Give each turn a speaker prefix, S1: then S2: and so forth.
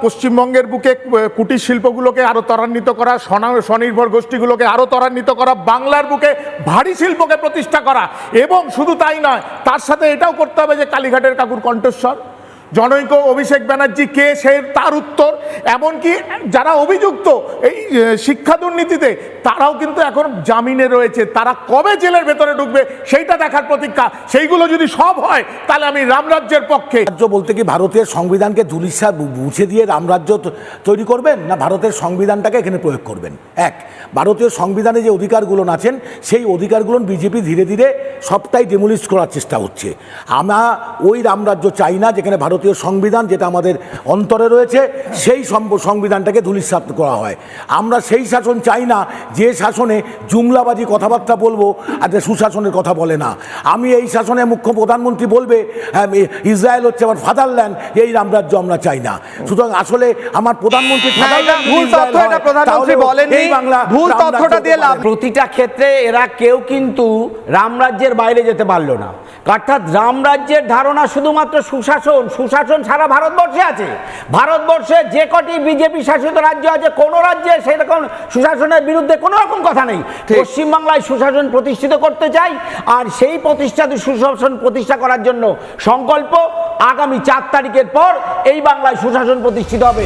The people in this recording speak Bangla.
S1: পশ্চিমবঙ্গের বুকে কুটির শিল্পগুলোকে আরও ত্বরান্বিত করা, স্বনির্ভর গোষ্ঠীগুলোকে আরও ত্বরান্বিত করা, বাংলার বুকে ভারী শিল্পকে প্রতিষ্ঠা করা, এবং শুধু তাই নয়, তার সাথে এটাও করতে হবে যে কালীঘাটের কাকুর কণ্ঠস্বর, জনৈক অভিষেক ব্যানার্জি কে, সে তার উত্তর, এমনকি যারা অভিযুক্ত এই শিক্ষা দুর্নীতিতে তারাও কিন্তু এখন জামিনে রয়েছে, তারা কবে জেলের ভেতরে ঢুকবে সেইটা দেখার প্রতীক্ষা। সেইগুলো যদি সব হয় তাহলে আমি রামরাজ্যের পক্ষে।
S2: রাজ্য বলতে কি ভারতের সংবিধানকে ধুলিস্যা মুছে দিয়ে রামরাজ্য তৈরি করবেন, না ভারতের সংবিধানটাকে এখানে প্রয়োগ করবেন? এক, ভারতীয় সংবিধানে যে অধিকারগুলো আছেন সেই অধিকারগুলো বিজেপি ধীরে ধীরে সবটাই ডিমোলিশ করার চেষ্টা হচ্ছে। আমরা ওই রামরাজ্য চাই না যেখানে ভারতীয় সংবিধান, যেটা আমাদের অন্তরে রয়েছে, সেই সংবিধানটাকে ধূলিসাৎ করা হয়। আমরা সেই শাসন চাই না যে শাসনে জুমলাবাজি কথাবার্তা বলবো আর সুশাসনের কথা বলে না। আমি এই শাসনে মুখ্য প্রধানমন্ত্রী বলবে ইসরায়েল হচ্ছে আমার ফাদারল্যান্ড, এই রামরাজ্য আমরা চাই না। সুতরাং আসলে আমার প্রধানমন্ত্রী
S3: প্রতিটা ক্ষেত্রে এরা কেউ কিন্তু রামরাজ্যের বাইরে যেতে পারলো না। অর্থাৎ রামরাজ্যের ধারণা শুধুমাত্র সুশাসন, সুশাসন সারা ভারতবর্ষে আছে। ভারতবর্ষে যে কটি বিজেপি শাসিত রাজ্য আছে, কোনো রাজ্যে সেরকম সুশাসনের বিরুদ্ধে কোনো রকম কথা নেই। পশ্চিমবাংলায় সুশাসন প্রতিষ্ঠিত করতে চাই, আর সেই সুশাসন প্রতিষ্ঠা করার জন্য সংকল্প আগামী 4 তারিখের পর এই বাংলায় সুশাসন প্রতিষ্ঠিত হবে।